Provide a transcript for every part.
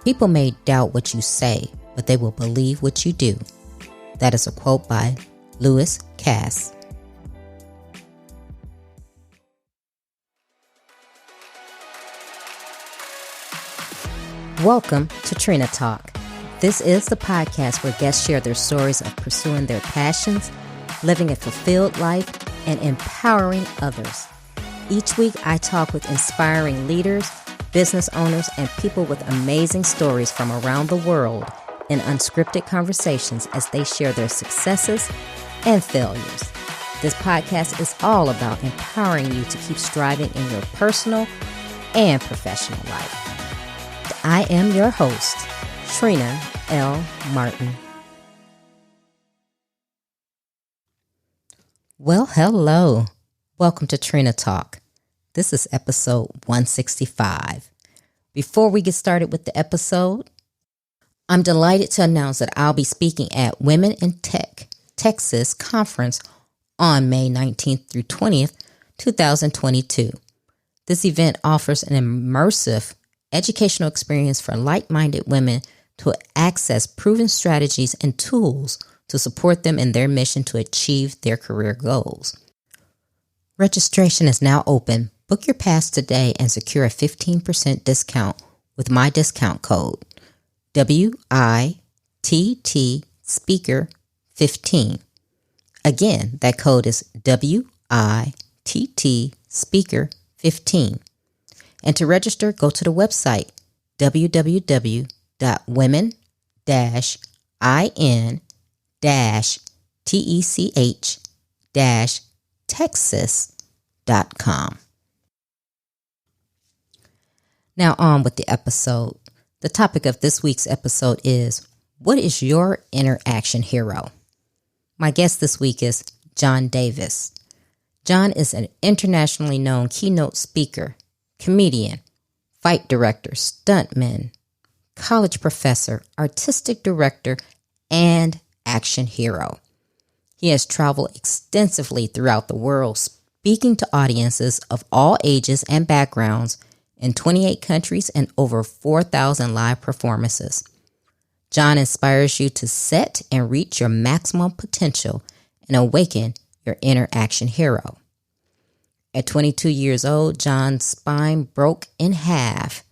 People may doubt what you say, but they will believe what you do. That is a quote by Lewis Cass. Welcome to Trina Talk. This is the podcast where guests share their stories of pursuing their passions, living a fulfilled life, and empowering others. Each week, I talk with inspiring leaders, business owners, and people with amazing stories from around the world in unscripted conversations as they share their successes and failures. This podcast is all about empowering you to keep striving in your personal and professional life. I am your host, Trina L. Martin. Well, hello. Welcome to Trina Talk. This is episode 165. Before we get started with the episode, I'm delighted to announce that I'll be speaking at Women in Tech, Texas conference on May 19th through 20th, 2022. This event offers an immersive educational experience for like-minded women to access proven strategies and tools to support them in their mission to achieve their career goals. Registration is now open. Book your pass today and secure a 15% discount with my discount code WITT Speaker 15. Again, that code is WITT Speaker 15. And to register, go to the website www.women-in-tech-texas.com. Now on with the episode. The topic of this week's episode is, what is your inner action hero? My guest this week is John Davis. John is an internationally known keynote speaker, comedian, fight director, stuntman, college professor, artistic director, and action hero. He has traveled extensively throughout the world, speaking to audiences of all ages and backgrounds in 28 countries and over 4,000 live performances. John inspires you to set and reach your maximum potential and awaken your inner action hero. At 22 years old, John's spine broke in half,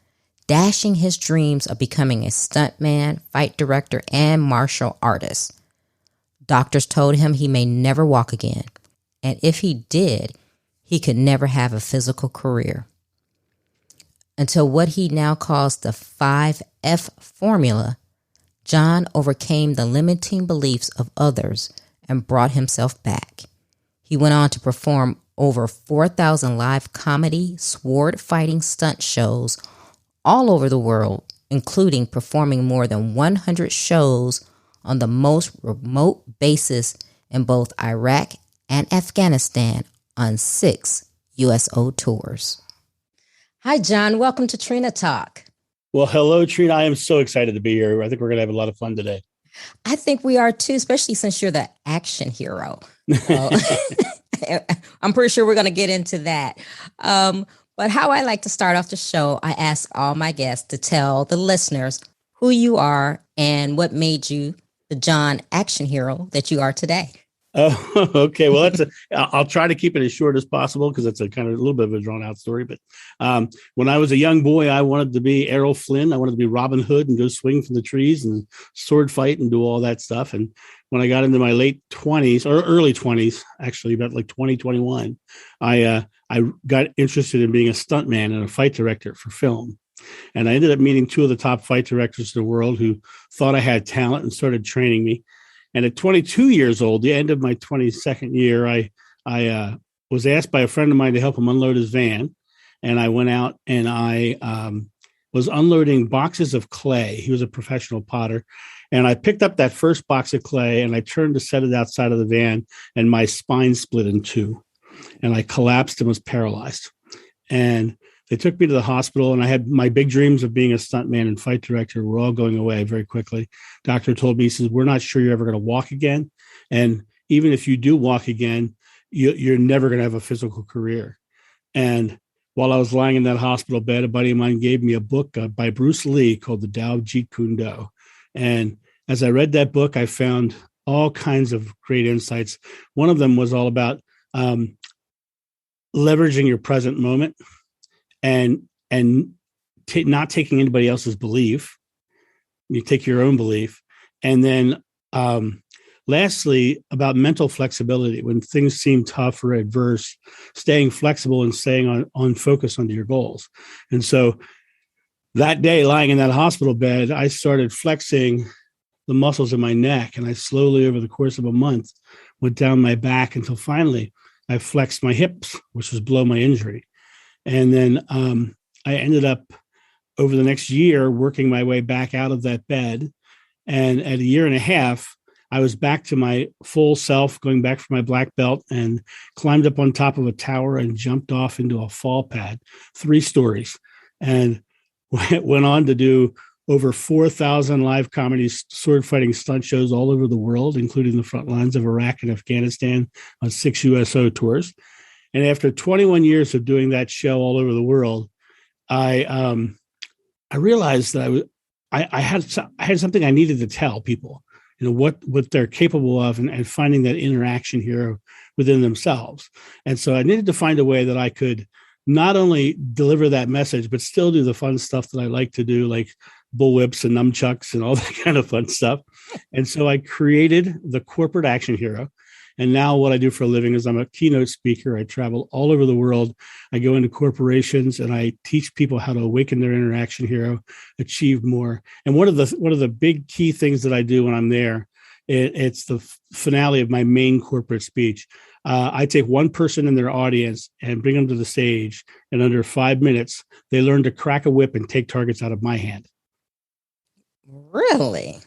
dashing his dreams of becoming a stuntman, fight director, and martial artist. Doctors told him he may never walk again, and if he did, he could never have a physical career. Until what he now calls the 5F formula, John overcame the limiting beliefs of others and brought himself back. He went on to perform over 4,000 live comedy, sword fighting stunt shows all over the world, including performing more than 100 shows on the most remote bases in both Iraq and Afghanistan on 6 USO tours. Hi, John. Welcome to Trina Talk. Well, hello, Trina. I am so excited to be here. I think we're going to have a lot of fun today. I think we are too, especially since you're the action hero. I'm pretty sure we're going to get into that. But how I like to start off the show, I ask all my guests to tell the listeners who you are and what made you the John action hero that you are today. Oh, okay. Well, I'll try to keep it as short as possible because it's a kind of a little bit of a drawn out story. But when I was a young boy, I wanted to be Errol Flynn. I wanted to be Robin Hood and go swing from the trees and sword fight and do all that stuff. And when I got into my late 20s or early 20s, actually about like 2021, I got interested in being a stuntman and a fight director for film. And I ended up meeting two of the top fight directors in the world who thought I had talent and started training me. And at 22 years old, the end of my 22nd year, I was asked by a friend of mine to help him unload his van. And I went out and I was unloading boxes of clay. He was a professional potter. And I picked up that first box of clay and I turned to set it outside of the van and my spine split in two. And I collapsed and was paralyzed. And they took me to the hospital, and I had my big dreams of being a stuntman and fight director were all going away very quickly. Doctor told me, he says, we're not sure you're ever going to walk again. And even if you do walk again, you're never going to have a physical career. And while I was lying in that hospital bed, a buddy of mine gave me a book by Bruce Lee called The Tao of Jeet Kune Do. And as I read that book, I found all kinds of great insights. One of them was all about leveraging your present moment and not taking anybody else's belief. You take your own belief. And then lastly, about mental flexibility. When things seem tough or adverse, staying flexible and staying on focus onto your goals. And so that day, lying in that hospital bed, I started flexing the muscles in my neck. And I slowly, over the course of a month, went down my back until finally I flexed my hips, which was below my injury. And then I ended up over the next year working my way back out of that bed. And at a year and a half, I was back to my full self, going back for my black belt, and climbed up on top of a tower and jumped off into a fall pad, 3 stories, and went on to do over 4,000 live comedy sword fighting stunt shows all over the world, including the front lines of Iraq and Afghanistan on 6 USO tours. And after 21 years of doing that show all over the world, I realized that I had something I needed to tell people, what they're capable of, and finding that interaction hero within themselves. And so I needed to find a way that I could not only deliver that message, but still do the fun stuff that I like to do, like bullwhips and nunchucks and all that kind of fun stuff. And so I created the corporate action hero. And now what I do for a living is I'm a keynote speaker. I travel all over the world. I go into corporations and I teach people how to awaken their interaction hero, achieve more. And one of the big key things that I do when I'm there, it's the finale of my main corporate speech. I take one person in their audience and bring them to the stage. And under 5 minutes, they learn to crack a whip and take targets out of my hand. Really?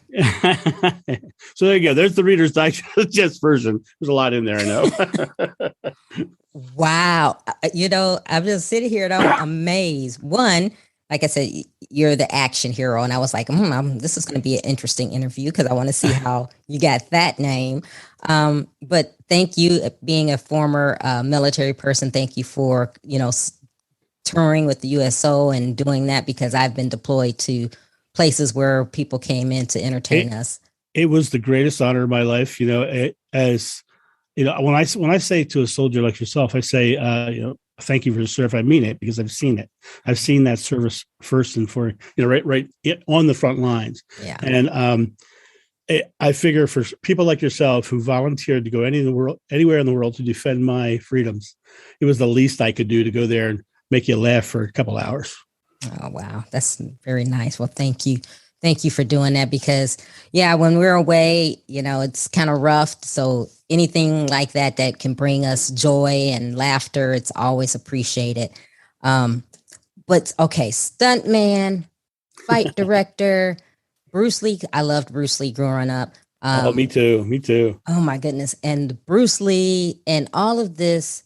So there you go. There's the Reader's Digest version. There's a lot in there, I know. Wow. I'm just sitting here and I'm amazed. One, like I said, you're the action hero. And I was like, this is going to be an interesting interview because I want to see how you got that name. But thank you, being a former military person. Thank you for, touring with the USO and doing that, because I've been deployed to places where people came in to entertain us. It was the greatest honor of my life. When I say to a soldier like yourself, I say, thank you for the service. I mean it, because I've seen it. I've seen that service first and for, right on the front lines. Yeah. And I figure for people like yourself who volunteered to go anywhere in the world to defend my freedoms, it was the least I could do to go there and make you laugh for a couple hours. Oh, wow. That's very nice. Well, thank you. Thank you for doing that, because when we're away, it's kind of rough. So anything like that can bring us joy and laughter, it's always appreciated. But okay, stuntman, fight director, Bruce Lee. I loved Bruce Lee growing up. Me too. Oh my goodness. And Bruce Lee and all of this.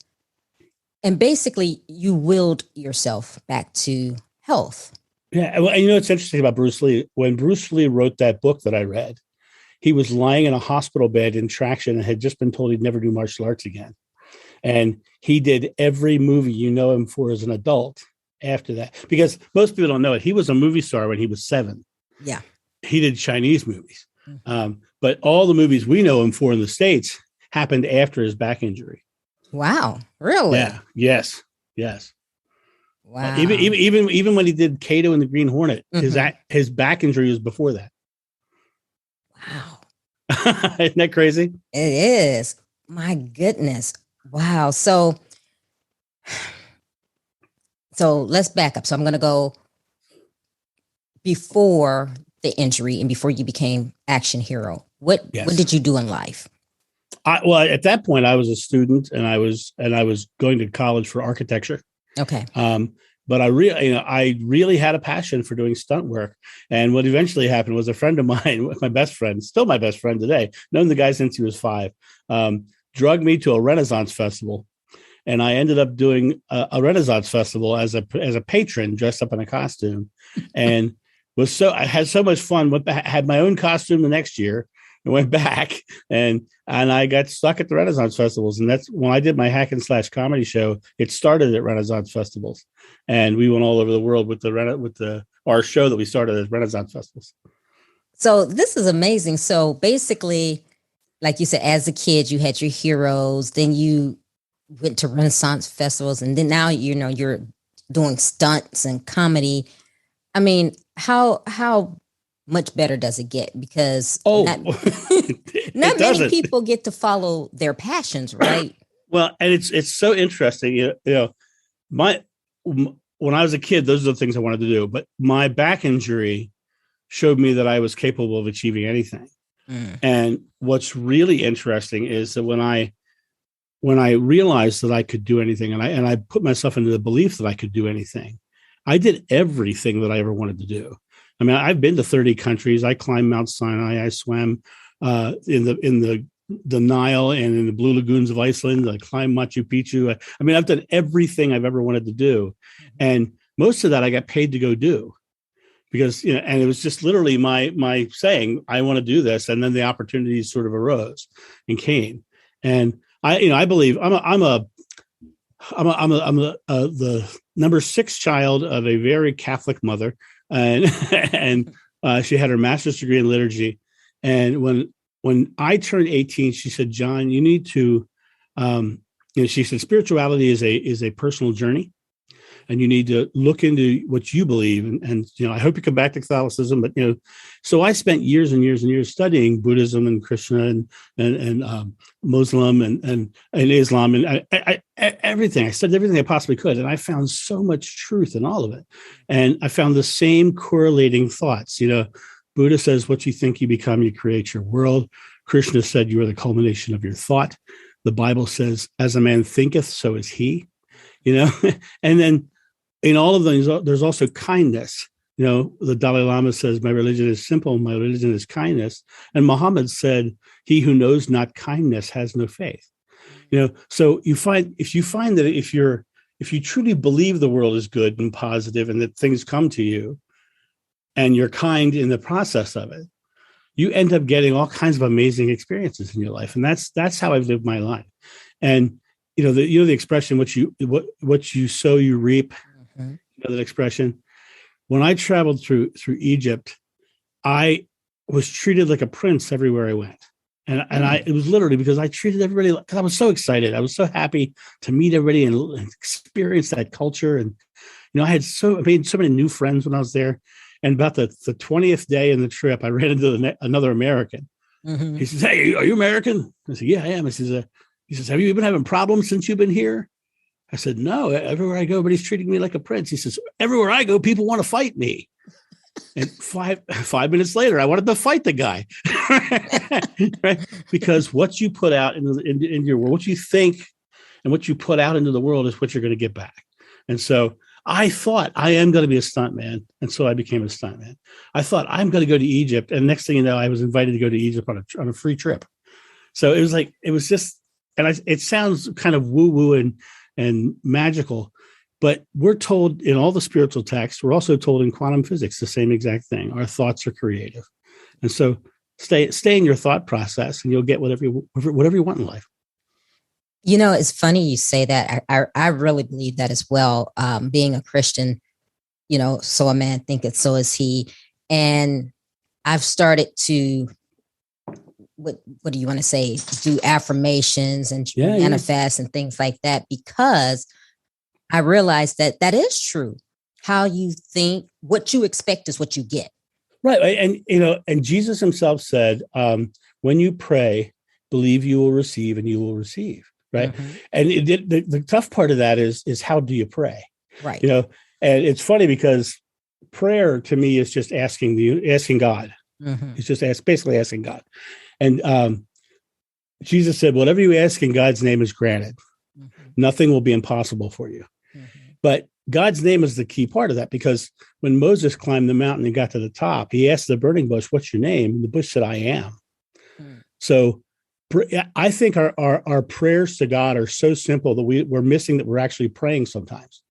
And basically you willed yourself back to health. Yeah. Well, it's interesting about Bruce Lee. When Bruce Lee wrote that book that I read, he was lying in a hospital bed in traction and had just been told he'd never do martial arts again. And he did every movie you know him for as an adult after that, because most people don't know it. He was a movie star when he was 7. Yeah. He did Chinese movies. But all the movies we know him for in the States happened after his back injury. Wow. Really? Yeah. Yes. Wow. Even when he did Kato and the Green Hornet, his back injury was before that. Wow. Isn't that crazy? It is. My goodness. Wow. So let's back up. So I'm going to go before the injury and before you became action hero. What did you do in life? At that point, I was a student and I was going to college for architecture. Okay. But I really had a passion for doing stunt work. And what eventually happened was a friend of mine, my best friend, still my best friend today, known the guy since he was 5, drugged me to a Renaissance festival. And I ended up doing a Renaissance festival as a patron dressed up in a costume, and I had so much fun. I had my own costume the next year, I went back and I got stuck at the Renaissance festivals. And that's when I did my hack and slash comedy show. It started at Renaissance festivals, and we went all over the world with our show that we started at Renaissance festivals. So this is amazing. So basically, like you said, as a kid, you had your heroes, then you went to Renaissance festivals, and then now, you're doing stunts and comedy. I mean, how much better does it get? Because not many people get to follow their passions, right? Well, and it's so interesting. When I was a kid, those are the things I wanted to do. But my back injury showed me that I was capable of achieving anything. And what's really interesting is that when I realized that I could do anything, and I put myself into the belief that I could do anything, I did everything that I ever wanted to do. I mean, I've been to 30 countries. I climbed Mount Sinai. I swam in the Nile and in the Blue Lagoons of Iceland. I climbed Machu Picchu. I mean, I've done everything I've ever wanted to do, and most of that I got paid to go do, because and it was just literally my saying, I want to do this, and then the opportunities sort of arose and came, and I believe I'm the number 6 child of a very Catholic mother, and she had her master's degree in liturgy. And when I turned 18, she said, "John, you need to," she said, "spirituality is a personal journey, and you need to look into what you believe. And I hope you come back to Catholicism." But so I spent years and years and years studying Buddhism and Krishna and Muslim and Islam and everything. I studied everything I possibly could, and I found so much truth in all of it. And I found the same correlating thoughts. Buddha says, "What you think, you become. You create your world." Krishna said, "You are the culmination of your thought." The Bible says, "As a man thinketh, so is he." And then in all of those, there's also kindness. The Dalai Lama says, "My religion is simple. My religion is kindness." And Muhammad said, "He who knows not kindness has no faith." So if you find that if you truly believe the world is good and positive and that things come to you, and you're kind in the process of it, you end up getting all kinds of amazing experiences in your life. And that's how I've lived my life. And the expression, what you sow, you reap. Mm-hmm. That expression. When I traveled through Egypt, I was treated like a prince everywhere I went. And it was literally because I treated everybody, because I was so excited. I was so happy to meet everybody and experience that culture. And, I made so many new friends when I was there. And about the 20th day in the trip, I ran into another American. Mm-hmm. He says, "Hey, are you American?" I said, "Yeah, I am." He says, "Have you been having problems since you've been here?" I said, "No, everywhere I go, everybody's treating me like a prince." He says, "Everywhere I go, people want to fight me." And 5 minutes later, I wanted to fight the guy. Right? Because what you put out into your world, what you think and what you put out into the world is what you're going to get back. And so I thought, I am going to be a stuntman. And so I became a stuntman. I thought, I'm going to go to Egypt. And next thing you know, I was invited to go to Egypt on a free trip. So it sounds kind of woo-woo and magical, but we're told in all the spiritual texts, we're also told in quantum physics, the same exact thing. Our thoughts are creative. And so stay in your thought process, and you'll get whatever you want in life. It's funny you say that. I really believe that as well. Being a Christian, so a man thinketh, so is he. And I've started to, what do you want to say? Do affirmations and manifest and things like that, because I realized that is true. How you think, what you expect is what you get. Right. And Jesus himself said, when you pray, believe you will receive and you will receive. Right. Mm-hmm. And the tough part of that is how do you pray? Right. And it's funny because prayer to me is just asking God. Mm-hmm. It's just basically asking God. And Jesus said, whatever you ask in God's name is granted. Mm-hmm. Nothing will be impossible for you. Mm-hmm. But God's name is the key part of that, because when Moses climbed the mountain and got to the top, he asked the burning bush, "What's your name?" And the bush said, "I am." Mm-hmm. So I think our prayers to God are so simple that we're missing that we're actually praying sometimes,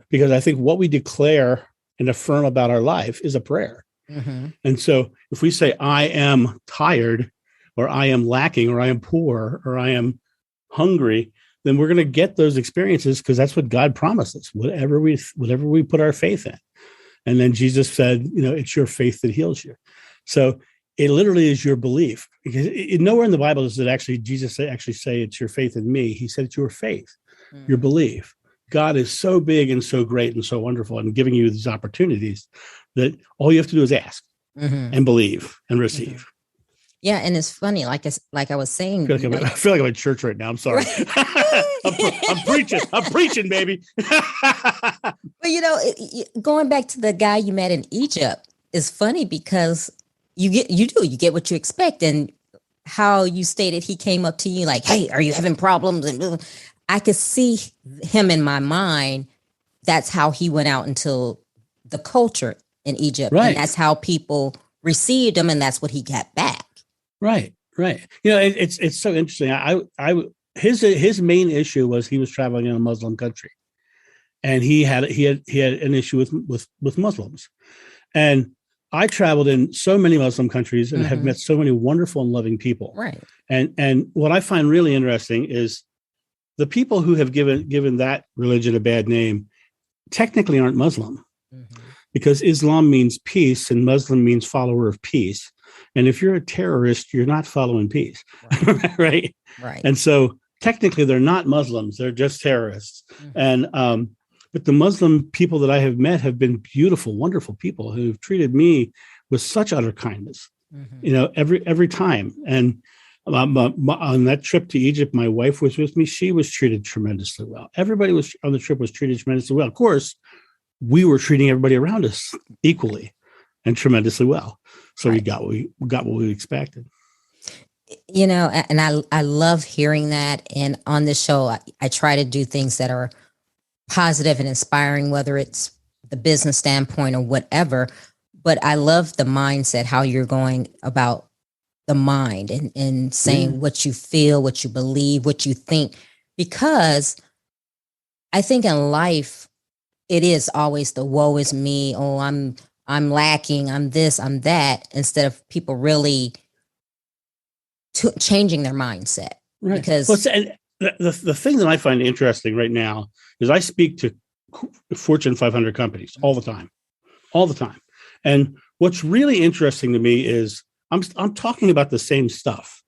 because I think what we declare and affirm about our life is a prayer. Mm-hmm. And so if we say, I am tired, or I am lacking, or I am poor, or I am hungry, then we're going to get those experiences because that's what God promises, whatever we put our faith in. And then Jesus said, it's your faith that heals you. So it literally is your belief. Because nowhere in the Bible does it actually, Jesus actually say it's your faith in me. He said it's your faith, your belief. God is so big and so great and so wonderful and giving you these opportunities that all you have to do is ask and believe and receive. Yeah, and it's funny, like I was saying. I feel like I'm in church right now. I'm sorry. I'm preaching, baby. But going back to the guy you met in Egypt is funny because you get what you expect, and how you stated he came up to you like, "Hey, are you having problems?" And I could see him in my mind. That's how he went out into the culture in Egypt, right? And that's how people received him, and that's what he got back. Right. It's so interesting. His main issue was he was traveling in a Muslim country, and he had an issue with Muslims. And I traveled in so many Muslim countries and have met so many wonderful and loving people. Right. And what I find really interesting is the people who have given that religion a bad name technically aren't Muslim, because Islam means peace and Muslim means follower of peace. And if you're a terrorist, you're not following peace, right? Right. And so technically they're not Muslims, they're just terrorists. And but the Muslim people that I have met have been beautiful, wonderful people who've treated me with such utter kindness, every time. And on that trip to Egypt, my wife was with me. She was treated tremendously well. Everybody was on the trip was treated tremendously well. Of course, we were treating everybody around us equally and tremendously well. So we got what we expected. And I love hearing that. And on this show, I try to do things that are positive and inspiring, whether it's the business standpoint or whatever. But I love the mindset, how you're going about the mind and saying what you feel, what you believe, what you think, because I think in life, it is always the woe is me. Oh, I'm lacking. I'm this, I'm that, instead of people really changing their mindset. Right. Because the thing that I find interesting right now is I speak to Fortune 500 companies all the time. And what's really interesting to me is I'm talking about the same stuff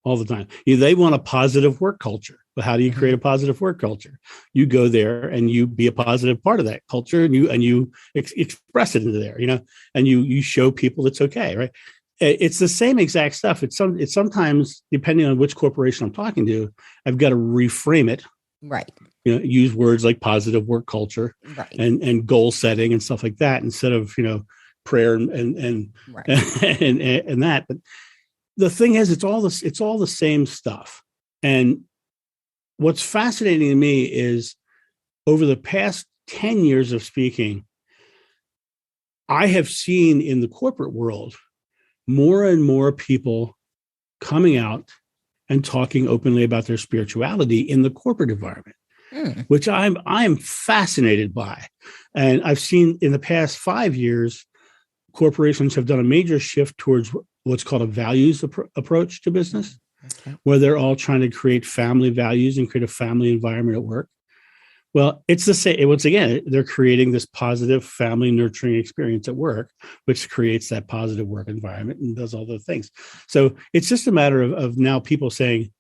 all the time. They want a positive work culture. But how do you create a positive work culture? You go there and you be a positive part of that culture, and you express it into there, and you show people it's okay, right? It's the same exact stuff. It's sometimes, depending on which corporation I'm talking to, I've got to reframe it. Right. Use words like positive work culture, right, and goal setting and stuff like that, instead of prayer and right. and that. But the thing is, it's all the same stuff. And what's fascinating to me is, over the past 10 years of speaking, I have seen in the corporate world more and more people coming out and talking openly about their spirituality in the corporate environment, which I'm fascinated by. And I've seen in the past 5 years, corporations have done a major shift towards what's called a values approach to business, where they're all trying to create family values and create a family environment at work. Well, it's the same. Once again, they're creating this positive family nurturing experience at work, which creates that positive work environment and does all those things. So it's just a matter of now people saying,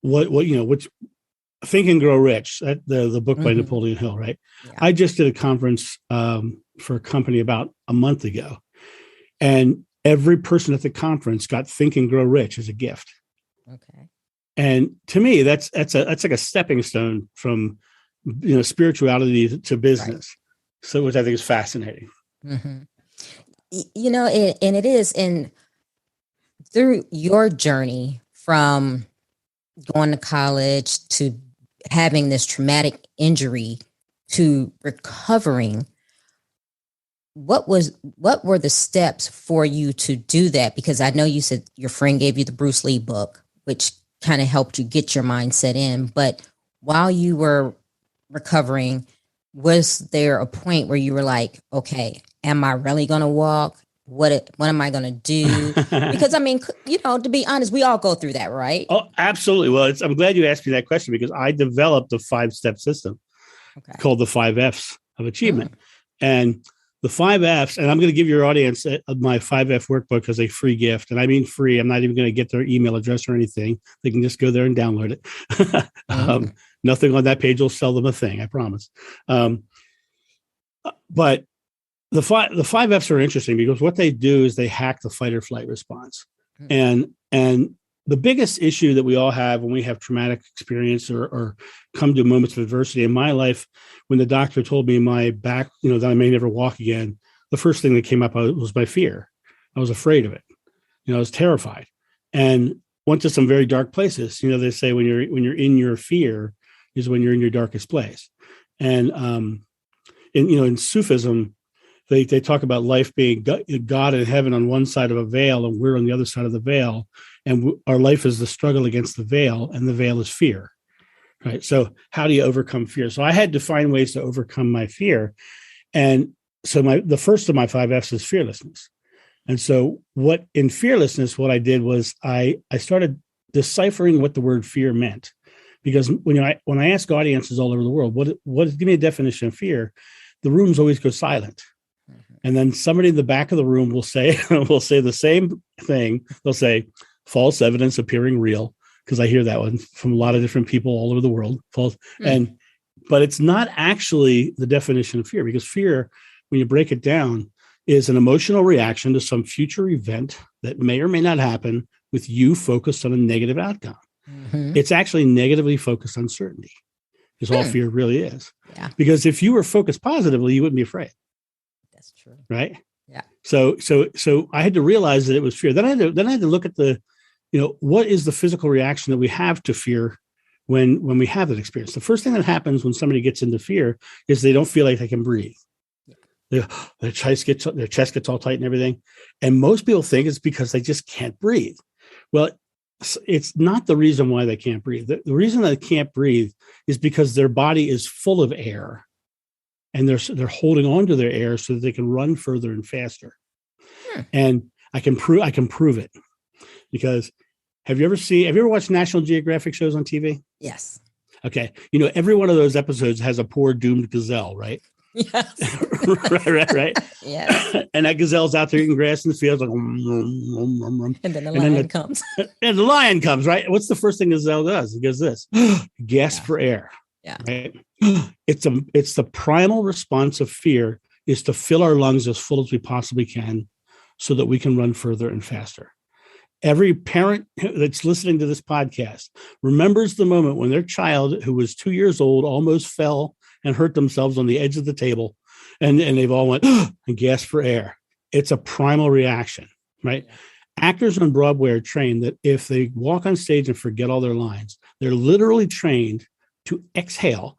which Think and Grow Rich, the book by Napoleon Hill, right? Yeah. I just did a conference for a company about a month ago, and every person at the conference got Think and Grow Rich as a gift. Okay. And to me, that's like a stepping stone from spirituality to business. Right. So, which I think is fascinating. And it is. And through your journey from going to college to having this traumatic injury to recovering, what were the steps for you to do that? Because I know you said your friend gave you the Bruce Lee book, which kind of helped you get your mindset in. But while you were recovering, was there a point where you were like, okay, am I really going to walk? What am I going to do? Because I mean, to be honest, we all go through that, right? Oh, absolutely. Well, I'm glad you asked me that question because I developed a 5-step system called the 5 F's of achievement. And the 5 F's, and I'm going to give your audience my 5F workbook as a free gift. And I mean free. I'm not even going to get their email address or anything. They can just go there and download it. Nothing on that page will sell them a thing, I promise. But the 5 F's are interesting because what they do is they hack the fight or flight response. And the biggest issue that we all have when we have traumatic experience or come to moments of adversity in my life, when the doctor told me my back, that I may never walk again, the first thing that came up was my fear. I was afraid of it. I was terrified and went to some very dark places. They say when you're in your fear is when you're in your darkest place. And in Sufism, they talk about life being God in heaven on one side of a veil, and we're on the other side of the veil. And our life is the struggle against the veil, and the veil is fear. Right. So how do you overcome fear? So I had to find ways to overcome my fear. And so the first of my 5 F's is fearlessness. And so what I did was I started deciphering what the word fear meant. Because when I ask audiences all over the world, give me a definition of fear, the rooms always go silent. And then somebody in the back of the room will say the same thing. They'll say false evidence appearing real, because I hear that one from a lot of different people all over the world. False, but it's not actually the definition of fear, because fear, when you break it down, is an emotional reaction to some future event that may or may not happen with you focused on a negative outcome. It's actually negatively focused uncertainty is all fear really is. Yeah. Because if you were focused positively, you wouldn't be afraid. That's true. Right. Yeah. So I had to realize that it was fear. Then I had to look at what is the physical reaction that we have to fear when we have that experience. The first thing that happens when somebody gets into fear is they don't feel like they can breathe. Yeah. Their chest gets all tight and everything. And most people think it's because they just can't breathe. Well, it's not the reason why they can't breathe. The reason they can't breathe is because their body is full of air, and they're holding on to their air so that they can run further and faster. And I can prove it, because have you ever watched National Geographic shows on TV? Yes. Okay. Every one of those episodes has a poor doomed gazelle, right? Yes. right. Yes. And that gazelle's out there eating grass in the fields, like, and then the lion comes. And the lion comes, right? What's the first thing gazelle does? He goes this, gasp for air. Yeah. Right. It's the primal response of fear is to fill our lungs as full as we possibly can so that we can run further and faster. Every parent that's listening to this podcast remembers the moment when their child, who was 2 years old, almost fell and hurt themselves on the edge of the table, and they've all went and gasped for air. It's a primal reaction, right? Yeah. Actors on Broadway are trained that if they walk on stage and forget all their lines, they're literally trained to exhale,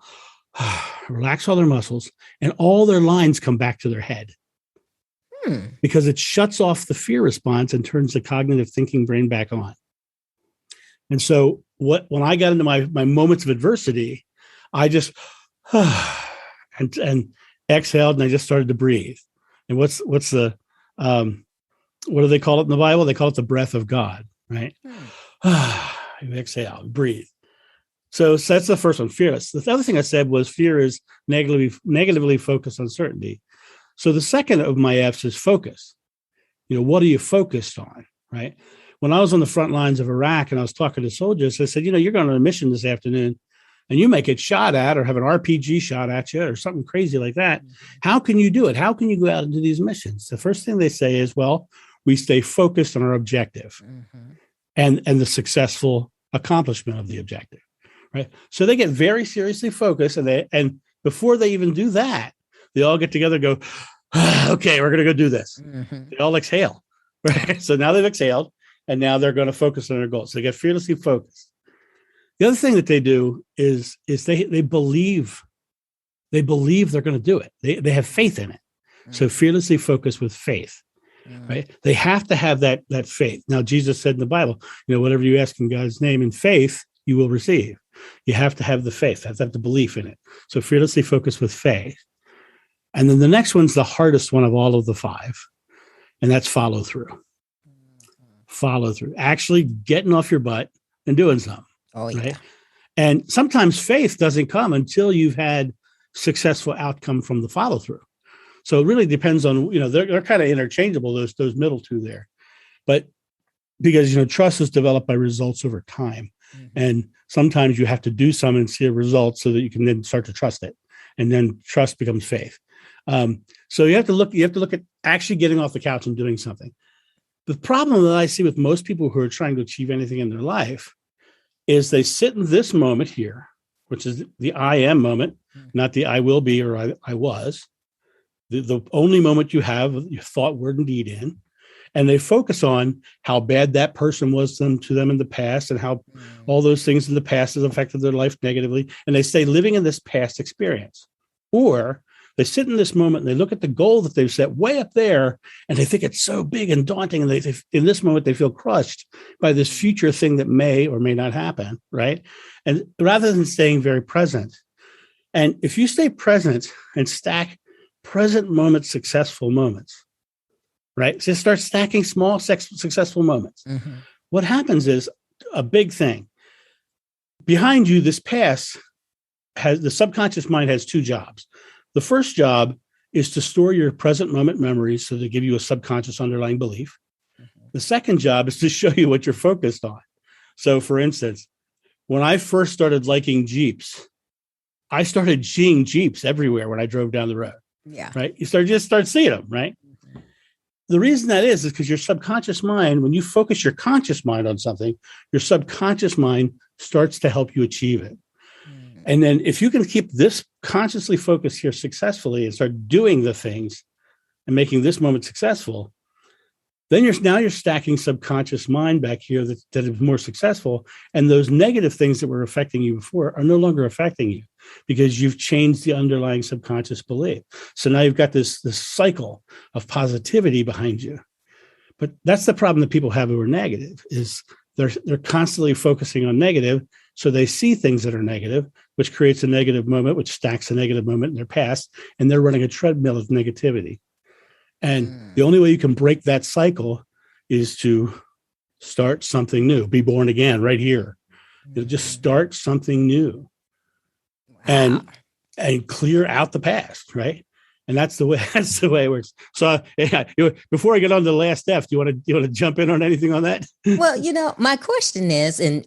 relax all their muscles, and all their lines come back to their head. Because it shuts off the fear response and turns the cognitive thinking brain back on. And so when I got into my moments of adversity, I just and exhaled, and I just started to breathe. And what's the what do they call it in the Bible? They call it the breath of God, right? You exhale, breathe. So that's the first one, fearless. The other thing I said was fear is negatively focused uncertainty. So the second of my F's is focus. What are you focused on, right? When I was on the front lines of Iraq and I was talking to soldiers, I said, you're going on a mission this afternoon and you might get shot at or have an RPG shot at you or something crazy like that. How can you do it? How can you go out and do these missions? The first thing they say is, well, we stay focused on our objective and the successful accomplishment of the objective, right? So they get very seriously focused, and before they even do that, they all get together and go, okay, we're going to go do this. They all exhale, right? So now they've exhaled, and now they're going to focus on their goals. So they get fearlessly focused. The other thing that they do is they believe they're going to do it. They have faith in it. So fearlessly focused with faith, right? They have to have that faith. Now, Jesus said in the Bible, whatever you ask in God's name in faith, you will receive. You have to have the faith, have the belief in it. So fearlessly focused with faith. And then the next one's the hardest one of all of the 5. And that's follow through. Follow through. Actually getting off your butt and doing something. Oh, yeah. Right? And sometimes faith doesn't come until you've had successful outcome from the follow through. So it really depends on, they're kind of interchangeable, those middle two there. But because, trust is developed by results over time. Mm-hmm. And sometimes you have to do something and see a result so that you can then start to trust it. And then trust becomes faith. So you have to look at actually getting off the couch and doing something. The problem that I see with most people who are trying to achieve anything in their life is they sit in this moment here, which is the I am moment, not the I will be or I was. The only moment you have your thought, word, and deed in. And they focus on how bad that person was to them in the past and how all those things in the past has affected their life negatively. And they stay living in this past experience. Or they sit in this moment and they look at the goal that they've set way up there and they think it's so big and daunting. And they in this moment, they feel crushed by this future thing that may or may not happen, right? And rather than staying very present. And if you stay present and stack present moment, successful moments, right? Just start stacking small successful moments. Mm-hmm. What happens is a big thing. Behind you, this past the subconscious mind has 2 jobs. The first job is to store your present moment memories so they give you a subconscious underlying belief. Mm-hmm. The second job is to show you what you're focused on. So for instance, when I first started liking Jeeps, I started seeing Jeeps everywhere when I drove down the road. Yeah. Right. You start seeing them. Right. Mm-hmm. The reason that is because your subconscious mind, when you focus your conscious mind on something, your subconscious mind starts to help you achieve it. And then if you can keep this consciously focused here successfully and start doing the things and making this moment successful, then you're stacking subconscious mind back here that is more successful. And those negative things that were affecting you before are no longer affecting you because you've changed the underlying subconscious belief. So now you've got this cycle of positivity behind you. But that's the problem that people have who are negative is they're constantly focusing on negative. So they see things that are negative, which creates a negative moment, which stacks a negative moment in their past, and they're running a treadmill of negativity. And the only way you can break that cycle is to start something new, be born again right here. Just start something new. Wow. And clear out the past, right? And that's the way it works. So before I get on to the last F, do you want to jump in on anything on that? Well, my question is, and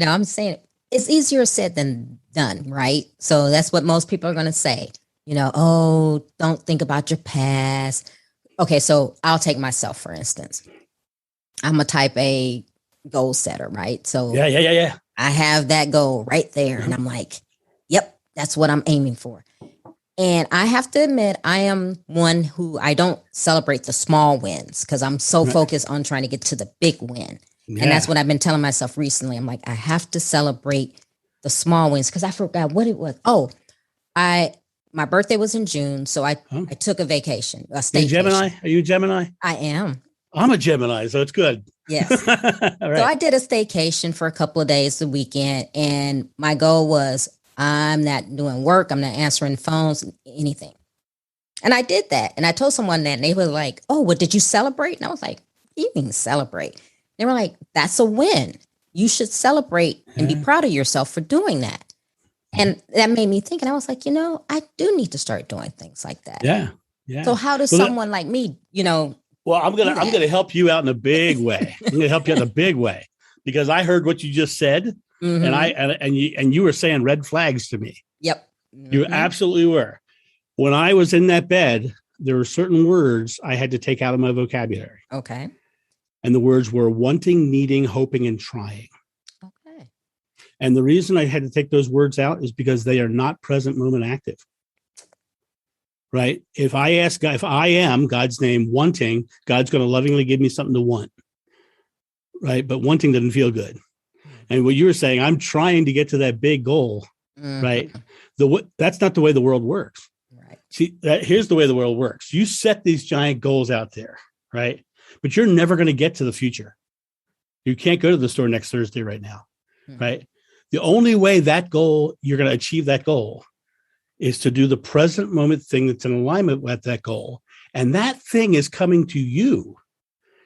I'm saying it's easier said than done, right? So that's what most people are going to say. Oh, don't think about your past. Okay, so I'll take myself, for instance. I'm a type A goal setter, right? So yeah. I have that goal right there. And I'm like, yep, that's what I'm aiming for. And I have to admit, I am one who I don't celebrate the small wins because I'm so focused on trying to get to the big win. Yeah. And that's what I've been telling myself recently. I'm like, I have to celebrate the small wins because I forgot what it was. Oh, my birthday was in June, so I took a vacation, a staycation. Gemini? Are you a Gemini? I am. I'm a Gemini, so it's good. Yes. Right. So I did a staycation for a couple of days the weekend, and my goal was I'm not doing work. I'm not answering phones, anything. And I did that. And I told someone that, and they were like, oh, well, did you celebrate? And I was like, you mean celebrate? They were like, that's a win. You should celebrate and be proud of yourself for doing that. And that made me think, and I was like, I do need to start doing things like that. Yeah. So how does someone like me, Well, I'm gonna help you out in a big way. I'm gonna help you in a big way because I heard what you just said, and you were saying red flags to me. Yep. You absolutely were. When I was in that bed, there were certain words I had to take out of my vocabulary. Okay. And the words were wanting, needing, hoping, and trying. Okay. And the reason I had to take those words out is because they are not present moment active. Right? If I am God's name wanting, God's going to lovingly give me something to want. Right? But wanting doesn't feel good. And what you were saying, I'm trying to get to that big goal. Right? That's not the way the world works. Right. See, here's the way the world works. You set these giant goals out there, right? But you're never going to get to the future. You can't go to the store next Thursday right now, right? The only way you're going to achieve that goal is to do the present moment thing that's in alignment with that goal. And that thing is coming to you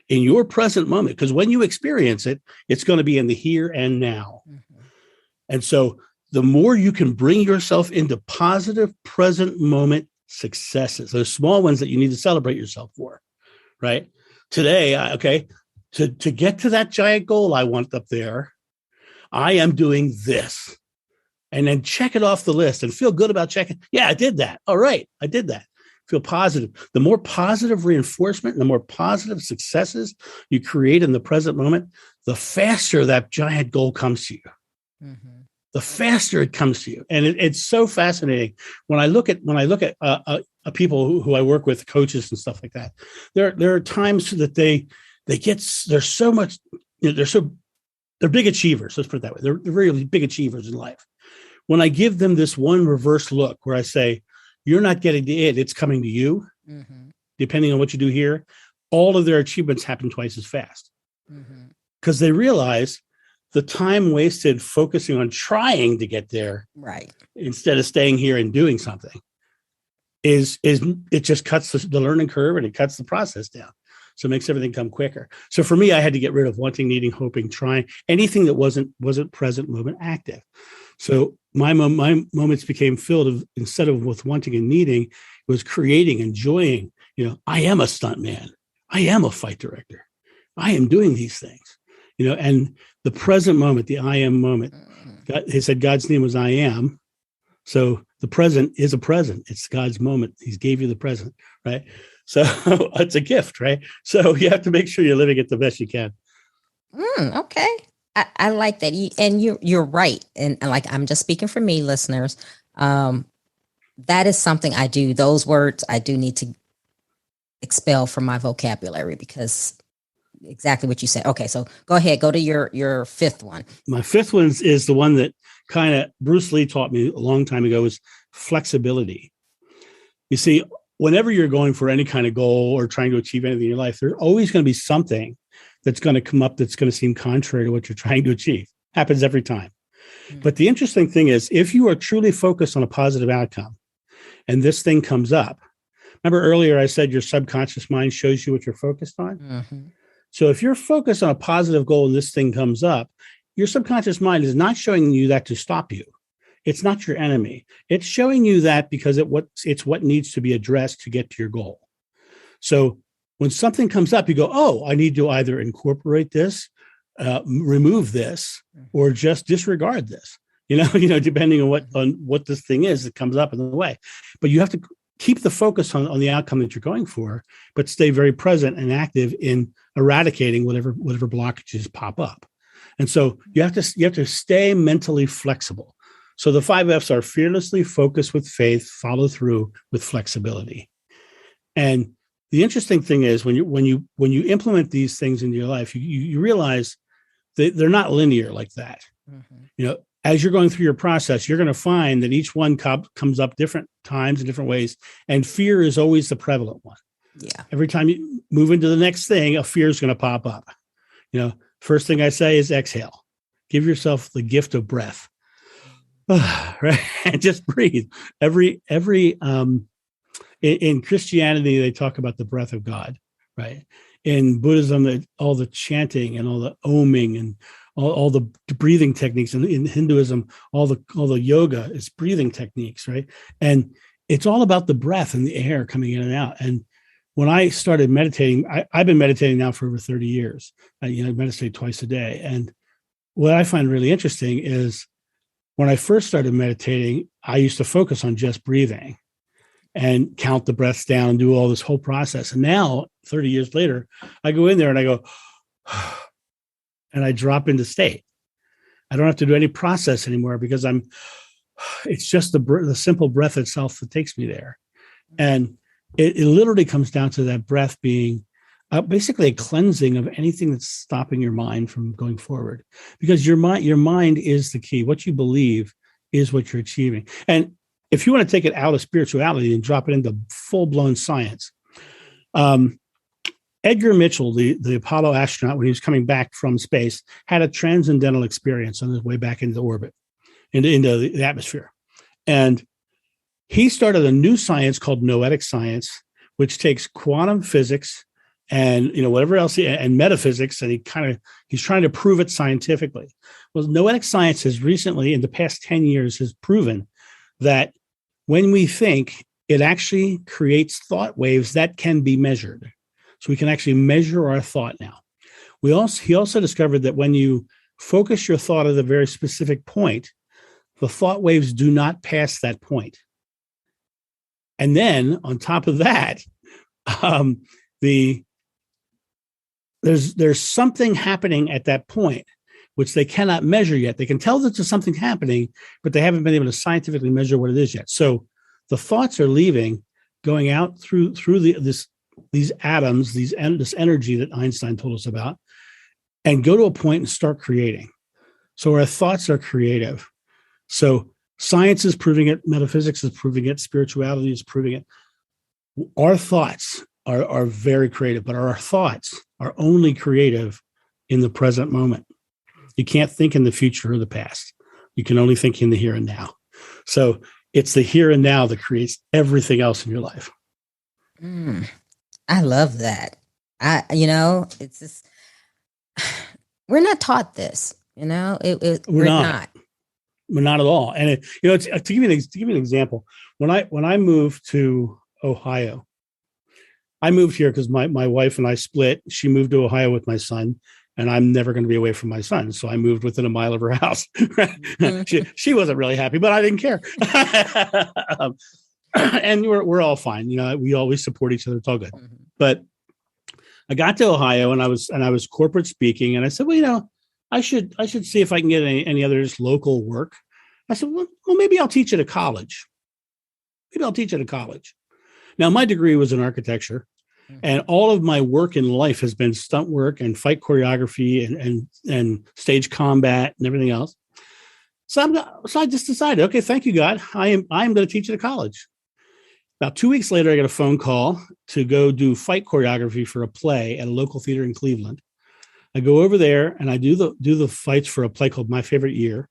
in your present moment, because when you experience it, it's going to be in the here and now. Mm-hmm. And so the more you can bring yourself into positive present moment successes, those small ones that you need to celebrate yourself for, right? Today, to get to that giant goal I want up there, I am doing this. And then check it off the list and feel good about checking. Yeah, I did that. All right, I did that. Feel positive. The more positive reinforcement and the more positive successes you create in the present moment, the faster that giant goal comes to you. Mm-hmm. The faster it comes to you. And it's so fascinating. When I look at people who I work with, coaches and stuff like that, there are times that they're big achievers. Let's put it that way. They're really big achievers in life. When I give them this one reverse look where I say, you're not getting to it, it's coming to you, mm-hmm. depending on what you do here, all of their achievements happen twice as fast. Because they realize the time wasted focusing on trying to get there, right, instead of staying here and doing something, is it just cuts the learning curve and it cuts the process down. So it makes everything come quicker. So for me, I had to get rid of wanting, needing, hoping, trying, anything that wasn't present moment active. So my moments became filled of, instead of with wanting and needing, it was creating, enjoying. I am a stunt man. I am a fight director. I am doing these things. And the present moment, the I am moment. He said God's name was I am. So the present is a present. It's God's moment. He gave you the present, right? So it's a gift, right? So you have to make sure you're living it the best you can. Okay. I like that. You're right. And like, I'm just speaking for me, listeners. That is something I do. Those words I do need to expel from my vocabulary, because exactly what you said. Okay. So go ahead, go to your fifth one. My fifth one is the one that kind of Bruce Lee taught me a long time ago, is flexibility. You see, whenever you're going for any kind of goal or trying to achieve anything in your life, there's always going to be something that's going to come up that's going to seem contrary to what you're trying to achieve. Happens every time. Mm-hmm. But the interesting thing is, if you are truly focused on a positive outcome and this thing comes up, remember earlier I said your subconscious mind shows you what you're focused on? Mm-hmm. So if you're focused on a positive goal and this thing comes up, your subconscious mind is not showing you that to stop you. It's not your enemy. It's showing you that because it's what needs to be addressed to get to your goal. So when something comes up, you go, oh, I need to either incorporate this, remove this, or just disregard this, depending on what this thing is that comes up in the way. But you have to keep the focus on the outcome that you're going for, but stay very present and active in eradicating whatever blockages pop up. And so you have to stay mentally flexible. So the 5 F's are fearlessly, focus with faith, follow through with flexibility. And the interesting thing is when you implement these things into your life, you realize that they're not linear like that. Mm-hmm. As you're going through your process, you're going to find that each one comes up different times in different ways, and fear is always the prevalent one. Yeah. Every time you move into the next thing, a fear is going to pop up. First thing I say is exhale. Give yourself the gift of breath. Right, and just breathe. In Christianity, they talk about the breath of God, right? In Buddhism, all the chanting and all the oming and all the breathing techniques, and in Hinduism, all the yoga is breathing techniques, right? And it's all about the breath and the air coming in and out. And when I started meditating, I've been meditating now for over 30 years. I meditate twice a day. And what I find really interesting is when I first started meditating, I used to focus on just breathing and count the breaths down and do all this whole process. And now, 30 years later, I go in there and I go, and I drop into state. I don't have to do any process anymore because it's just the simple breath itself that takes me there. And it literally comes down to that breath being basically a cleansing of anything that's stopping your mind from going forward, because your mind is the key. What you believe is what you're achieving. And if you want to take it out of spirituality and drop it into full-blown science, Edgar Mitchell, the Apollo astronaut, when he was coming back from space, had a transcendental experience on his way back into orbit, into the atmosphere. And He started a new science called noetic science, which takes quantum physics and whatever else and metaphysics, and he's trying to prove it scientifically. Well, noetic science has recently, in the past 10 years, has proven that when we think, it actually creates thought waves that can be measured. So we can actually measure our thought now. He also discovered that when you focus your thought at a very specific point, the thought waves do not pass that point. And then on top of that, there's something happening at that point, which they cannot measure yet. They can tell that there's something happening, but they haven't been able to scientifically measure what it is yet. So the thoughts are leaving, going out through these atoms, this energy that Einstein told us about, and go to a point and start creating. So our thoughts are creative. So science is proving it, metaphysics is proving it, spirituality is proving it. Our thoughts are very creative, but our thoughts are only creative in the present moment. You can't think in the future or the past. You can only think in the here and now. So it's the here and now that creates everything else in your life. I love that. It's just, we're not taught this, we're not. We're not at all. And to give you an example, when I moved to Ohio, I moved here because my wife and I split. She moved to Ohio with my son, and I'm never going to be away from my son. So I moved within a mile of her house. She wasn't really happy, but I didn't care. And we're all fine. We always support each other. It's all good. Mm-hmm. But I got to Ohio, and I was corporate speaking, and I said, well, I should see if I can get any other just local work. I said, well, maybe I'll teach at a college. Now, my degree was in architecture, and all of my work in life has been stunt work and fight choreography and stage combat and everything else. So I just decided, okay, thank you, God. I'm going to teach at a college. About 2 weeks later, I got a phone call to go do fight choreography for a play at a local theater in Cleveland. I go over there and I do the fights for a play called My Favorite Year.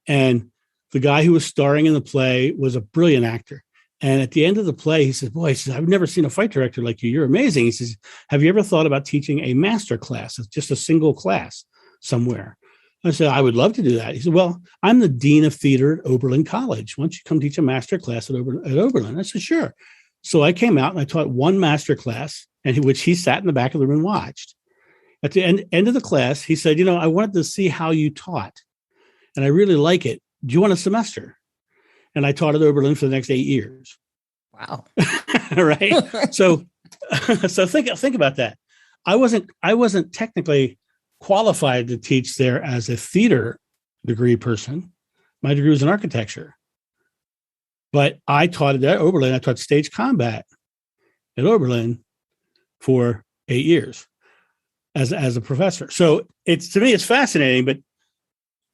And the guy who was starring in the play was a brilliant actor. And at the end of the play, he says, I've never seen a fight director like you. You're amazing. He says, have you ever thought about teaching a master class? It's just a single class somewhere. I said, I would love to do that. He said, well, I'm the dean of theater at Oberlin College. Why don't you come teach a master class at Oberlin? I said, sure. So I came out and I taught one master class, which he sat in the back of the room and watched. At the end of the class, he said, I wanted to see how you taught, and I really like it. Do you want a semester? And I taught at Oberlin for the next 8 years. Wow. Right. So think about that. I wasn't technically qualified to teach there as a theater degree person. My degree was in architecture, but I taught at Oberlin. I taught stage combat at Oberlin for 8 years as a professor. So to me, it's fascinating, but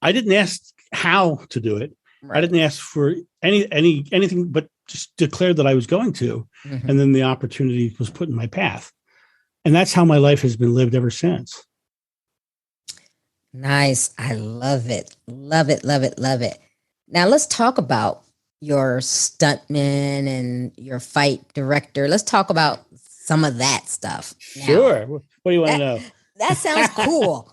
I didn't ask how to do it. Right. I didn't ask for anything, but just declared that I was going to. Mm-hmm. And then the opportunity was put in my path. And that's how my life has been lived ever since. Nice. I love it. Love it. Love it. Love it. Now let's talk about your stuntman and your fight director. Let's talk about some of that stuff. Sure. What do you want to know? That sounds cool.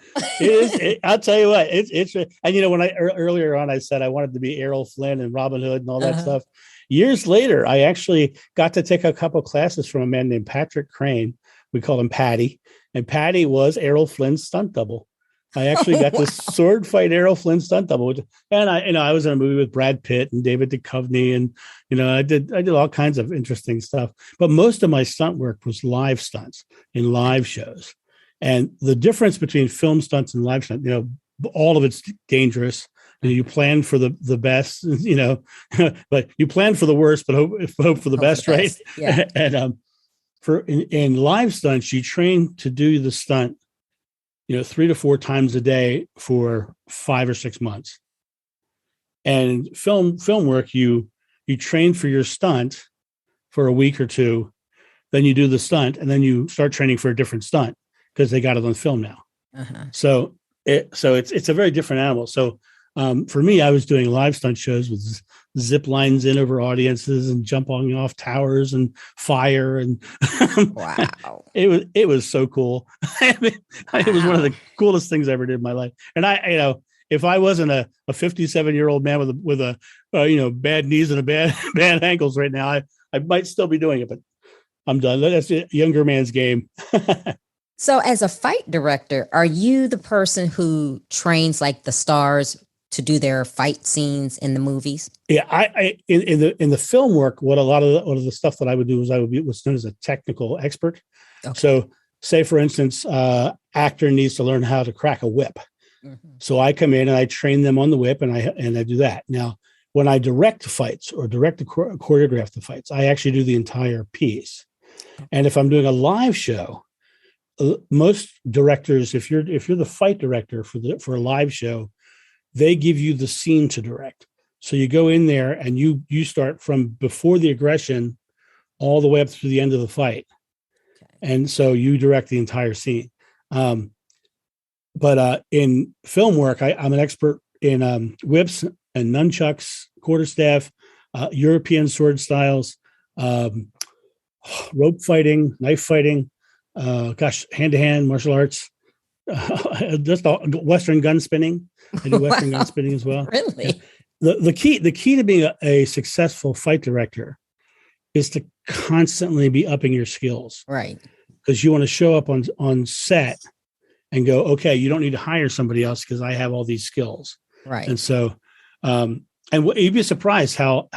I'll tell you what, it's and when earlier on I said I wanted to be Errol Flynn and Robin Hood and all that stuff. Years later, I actually got to take a couple of classes from a man named Patrick Crane. We called him Patty, and Patty was Errol Flynn's stunt double. I actually got to sword fight Errol Flynn's stunt double, and I was in a movie with Brad Pitt and David Duchovny, and I did all kinds of interesting stuff. But most of my stunt work was live stunts in live shows. And the difference between film stunts and live stunts, all of it's dangerous. You plan for the best, but you plan for the worst, but hope for the best, right? Yeah. And in live stunts, you train to do the stunt, 3 to 4 times a day for 5 or 6 months. And film work, you train for your stunt for a week or two, then you do the stunt, and then you start training for a different stunt, because they got it on film now. So it's a very different animal. So I For me, I was doing live stunt shows with zip lines in over audiences and jumping off towers and fire, and Wow. it was so cool. I mean, it was one of Wow. the coolest things I ever did in my life. And if I wasn't a 57-year-old man with a bad knees and a bad ankles right now, I might still be doing it, but I'm done. That's a younger man's game. So, as a fight director, are you the person who trains like the stars to do their fight scenes in the movies? Yeah, I in the film work, what a lot of the stuff that I would do is I would be what's known as a technical expert. Okay. So, say for instance, actor needs to learn how to crack a whip. Mm-hmm. So I come in and I train them on the whip, and I do that. Now, when I direct fights or choreograph the fights, I actually do the entire piece. And if I'm doing a live show, most directors, if you're the fight director for a live show, they give you the scene to direct. So you go in there and you start from before the aggression all the way up through the end of the fight. Okay. And so you direct the entire scene. But in film work, I'm an expert in whips and nunchucks, quarterstaff, European sword styles, rope fighting, knife fighting, hand-to-hand martial arts, just Western gun spinning. I do Western gun spinning as well. Really? Yeah. The key to being a successful fight director is to constantly be upping your skills. Right. Because you want to show up on set and go, okay, you don't need to hire somebody else because I have all these skills. Right. And so, and you'd be surprised how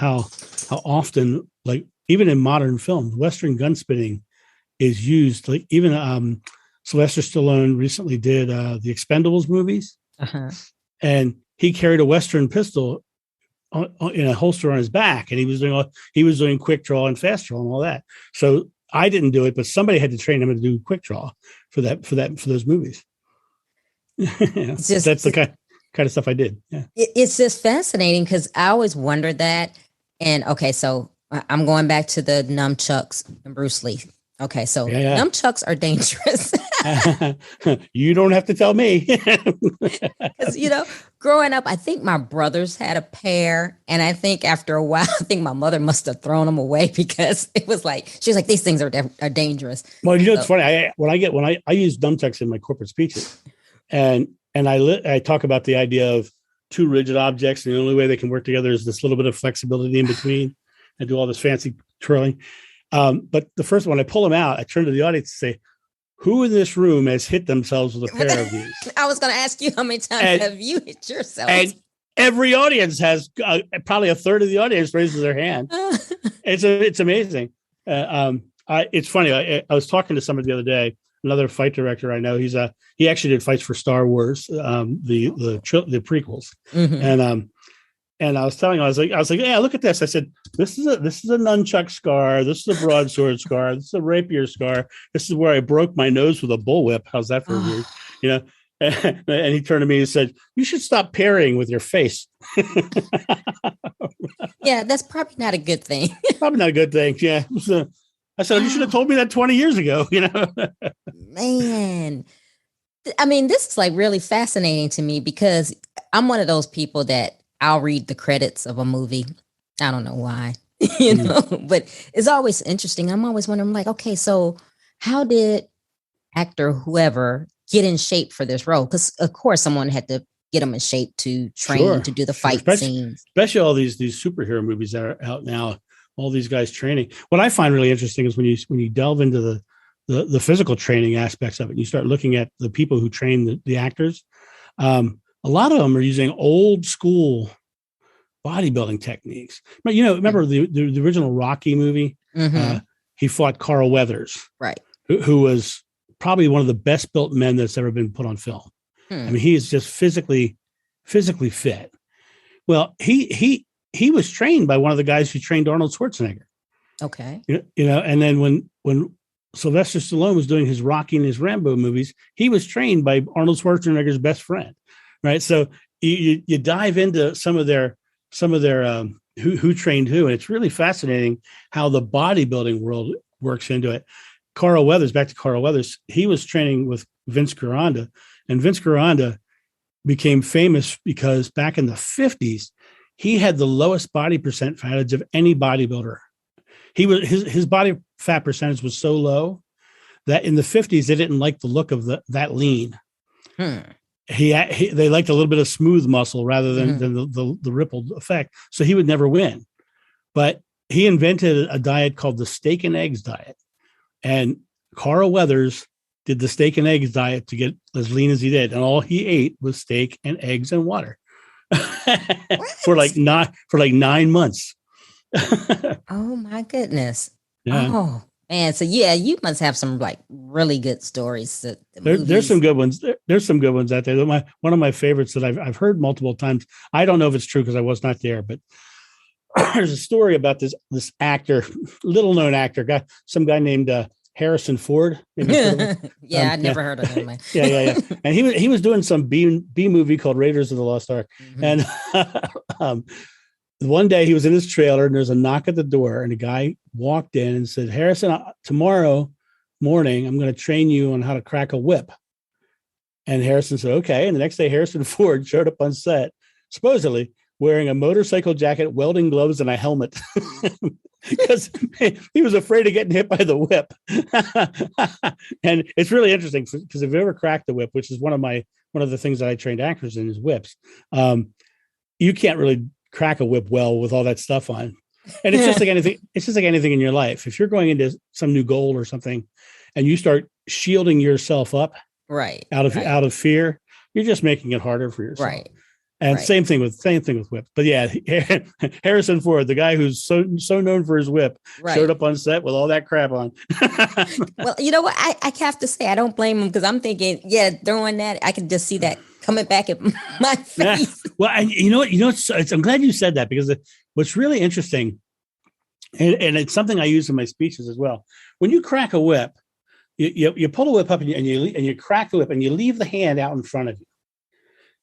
often, like even in modern films, Western gun spinning is used. Like even Sylvester Stallone recently did the Expendables movies, and he carried a Western pistol in a holster on his back, and he was doing quick draw and fast draw and all that. So I didn't do it, but somebody had to train him to do quick draw for those movies. That's the kind of stuff I did. Yeah. It's just fascinating because I always wondered that. And okay, so I'm going back to the nunchucks and Bruce Lee. Okay, so nunchucks are dangerous. You don't have to tell me. Because, growing up, I think my brothers had a pair. And I think after a while, I think my mother must have thrown them away because it was like, she was like, these things are dangerous. Well, it's funny. I use nunchucks in my corporate speeches. And I talk about the idea of two rigid objects. And the only way they can work together is this little bit of flexibility in between. I do all this fancy twirling. But the first one, I pull them out. I turn to the audience and say, who in this room has hit themselves with a pair of these? I was going to ask you, how many times have you hit yourself? And every audience has, probably a third of the audience raises their hand. It's amazing. It's funny. I was talking to somebody the other day, another fight director I know. He actually did fights for Star Wars, the prequels. Mm-hmm. And I was telling him, I was like, yeah, look at this. I said, this is a nunchuck scar. This is a broadsword scar. This is a rapier scar. This is where I broke my nose with a bullwhip. How's that for weird? And he turned to me and said, you should stop parrying with your face. Yeah, that's probably not a good thing. Probably not a good thing. Yeah. I said, you should have told me that 20 years ago, Man. I mean, this is like really fascinating to me because I'm one of those people that I'll read the credits of a movie. I don't know why, but it's always interesting. I'm always wondering, like, okay, so how did actor, whoever, get in shape for this role? Because of course someone had to get them in shape to train to do the fight scenes. Especially all these superhero movies that are out now, all these guys training. What I find really interesting is when you delve into the physical training aspects of it, you start looking at the people who train the actors. A lot of them are using old school bodybuilding techniques. But remember the original Rocky movie? Mm-hmm. He fought Carl Weathers, right? Who was probably one of the best built men that's ever been put on film. I mean, he is just physically fit. Well, he was trained by one of the guys who trained Arnold Schwarzenegger. Okay, and then when Sylvester Stallone was doing his Rocky and his Rambo movies, he was trained by Arnold Schwarzenegger's best friend. Right. So you dive into some of their who trained who. And it's really fascinating how the bodybuilding world works into it. Back to Carl Weathers, he was training with Vince Gironda, and Vince Gironda became famous because back in the 50s, he had the lowest body percentage of any bodybuilder. His body fat percentage was so low that in the 50s, they didn't like the look of that lean. They liked a little bit of smooth muscle rather than the rippled effect. So he would never win. But he invented a diet called the steak and eggs diet. And Carl Weathers did the steak and eggs diet to get as lean as he did. And all he ate was steak and eggs and water for like 9 months. Oh my goodness. Yeah. Oh man. So yeah, you must have some like really good stories. There's some good ones. There's some good ones out there. One of my favorites that I've heard multiple times. I don't know if it's true because I was not there, but there's a story about this actor, little known actor, some guy named Harrison Ford. Yeah, I'd never heard of him. Yeah. And he was doing some B movie called Raiders of the Lost Ark, and one day he was in his trailer and there's a knock at the door and a guy walked in and said, "Harrison, tomorrow morning I'm going to train you on how to crack a whip." And Harrison said, "Okay." And the next day, Harrison Ford showed up on set, supposedly wearing a motorcycle jacket, welding gloves, and a helmet because he was afraid of getting hit by the whip. And it's really interesting because if you ever cracked the whip, which is one of the things that I trained actors in is whips, you can't really crack a whip well with all that stuff on. And it's just like anything. It's just like anything in your life. If you're going into some new goal or something, and you start shielding yourself up, out of fear, you're just making it harder for yourself. Right. And same thing with whip. But yeah, Harrison Ford, the guy who's so known for his whip, showed up on set with all that crap on. Well, you know what? I have to say I don't blame him because I'm thinking, throwing that, I can just see that coming back at my face. Yeah. Well, I'm glad you said that because what's really interesting, and it's something I use in my speeches as well. When you crack a whip, you pull the whip up and you crack the whip and you leave the hand out in front of you.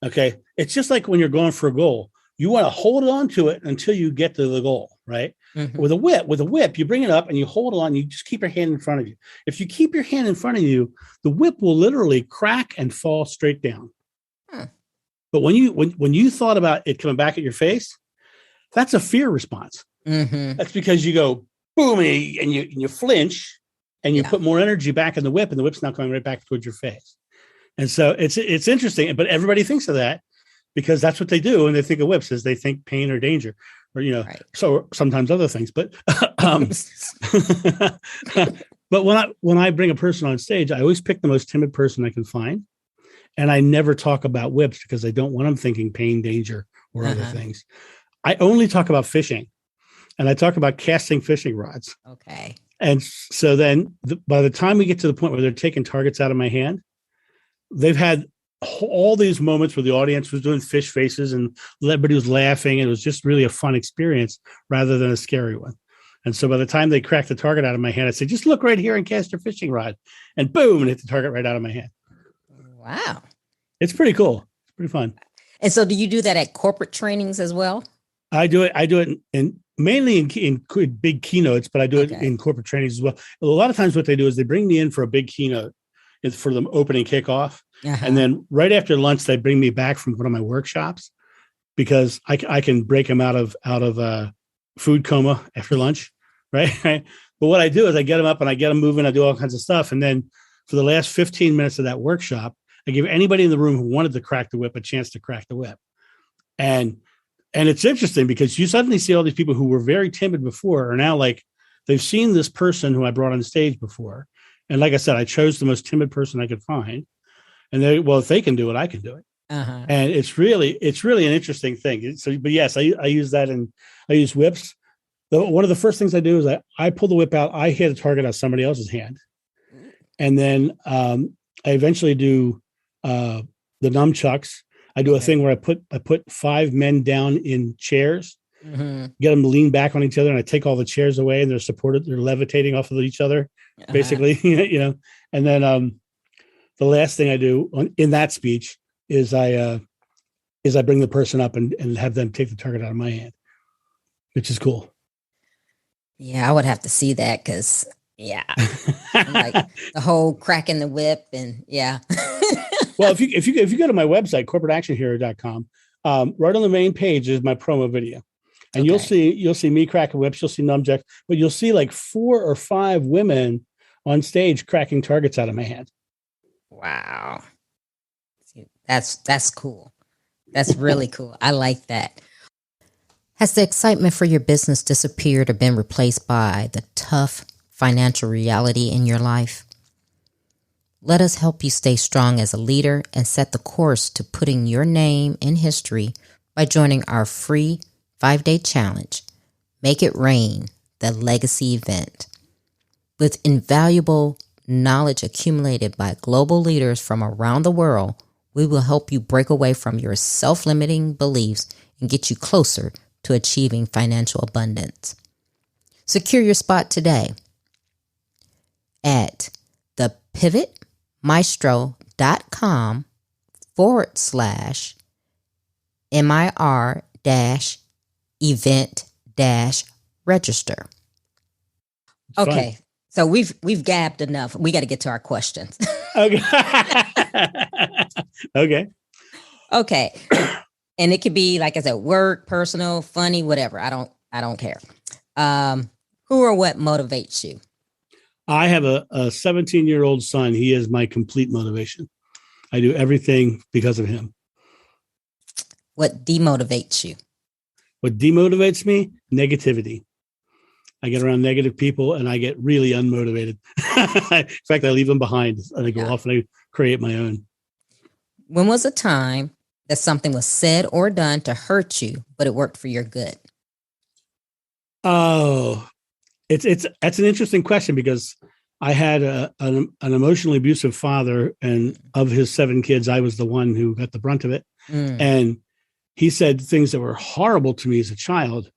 Okay. It's just like when you're going for a goal, you want to hold on to it until you get to the goal, right? With a whip, you bring it up and you hold on, you just keep your hand in front of you. If you keep your hand in front of you, the whip will literally crack and fall straight down. But when you thought about it coming back at your face, that's a fear response. That's because you go boom and you flinch and you put more energy back in the whip and the whip's not coming right back towards your face. And so it's interesting, but everybody thinks of that because that's what they do when they think of whips, is they think pain or danger, or so sometimes other things. But but when I bring a person on stage, I always pick the most timid person I can find, and I never talk about whips because I don't want them thinking pain, danger, or other things. I only talk about fishing, and I talk about casting fishing rods. Okay. And so then by the time we get to the point where they're taking targets out of my hand, they've had all these moments where the audience was doing fish faces and everybody was laughing. And it was just really a fun experience rather than a scary one. And so by the time they cracked the target out of my hand, I said, "Just look right here and cast your fishing rod," and boom, and hit the target right out of my hand. Wow. It's pretty cool. It's pretty fun. And so do you do that at corporate trainings as well? I do it mainly in big keynotes, but I do it in corporate trainings as well. A lot of times what they do is they bring me in for a big keynote. It's for the opening kickoff. And then right after lunch, they bring me back from one of my workshops because I can break them out of food coma after lunch. Right. But what I do is I get them up and I get them moving. I do all kinds of stuff. And then for the last 15 minutes of that workshop, I give anybody in the room who wanted to crack the whip a chance to crack the whip. And it's interesting because you suddenly see all these people who were very timid before are now like, they've seen this person who I brought on stage before. And like I said, I chose the most timid person I could find. And if they can do it, I can do it. And it's really an interesting thing. So, but yes, I use that, and I use whips. One of the first things I do is I pull the whip out. I hit a target on somebody else's hand. And then I eventually do the nunchucks. I do a thing where I put 5 men down in chairs, get them to lean back on each other, and I take all the chairs away, and they're levitating off of each other, basically, And then the last thing I do in that speech is I bring the person up and have them take the target out of my hand, which is cool. Yeah, I would have to see that because like the whole cracking the whip and Well, if you go to my website, corporateactionhero.com, right on the main page is my promo video. And Okay. you'll see me cracking whips, you'll see numjacks, but you'll see like 4 or 5 women on stage cracking targets out of my hand. Wow. See, that's cool. That's really cool. I like that. Has the excitement for your business disappeared or been replaced by the tough financial reality in your life? Let us help you stay strong as a leader and set the course to putting your name in history by joining our free 5-day challenge, Make It Rain, the legacy event. With invaluable knowledge accumulated by global leaders from around the world, we will help you break away from your self-limiting beliefs and get you closer to achieving financial abundance. Secure your spot today at thepivotmaestro.com/MIR-event-register. Okay, so we've gabbed enough. We got to get to our questions. Okay. Okay. Okay. And it could be, like I said, work, personal, funny, whatever. I don't care. Who or what motivates you? I have a 17-year-old son. He is my complete motivation. I do everything because of him. What demotivates you? What demotivates me? Negativity. I get around negative people and I get really unmotivated. In fact, I leave them behind and I go off and I create my own. When was a time that something was said or done to hurt you, but it worked for your good? Oh, that's an interesting question because I had an emotionally abusive father, and of his 7 kids, I was the one who got the brunt of it. And he said things that were horrible to me as a child,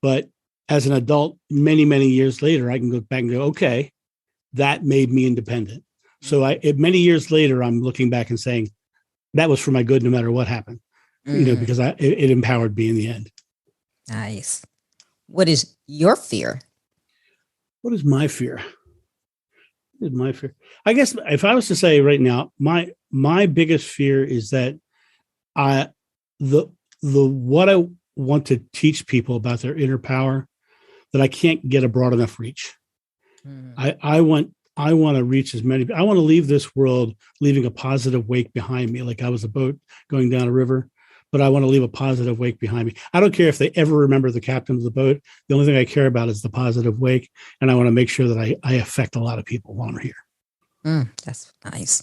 but as an adult, many, many years later, I can go back and go, okay, that made me independent. So many years later, I'm looking back and saying that was for my good, no matter what happened, because it empowered me in the end. Nice. What is your fear? What is my fear? What is my fear? I guess if I was to say right now, my biggest fear is that what I want to teach people about their inner power, that I can't get a broad enough reach. I want to reach as many. I want to leave this world leaving a positive wake behind me, like I was a boat going down a river. But I want to leave a positive wake behind me. I don't care if they ever remember the captain of the boat. The only thing I care about is the positive wake, and I want to make sure that I affect a lot of people while I'm here. That's nice.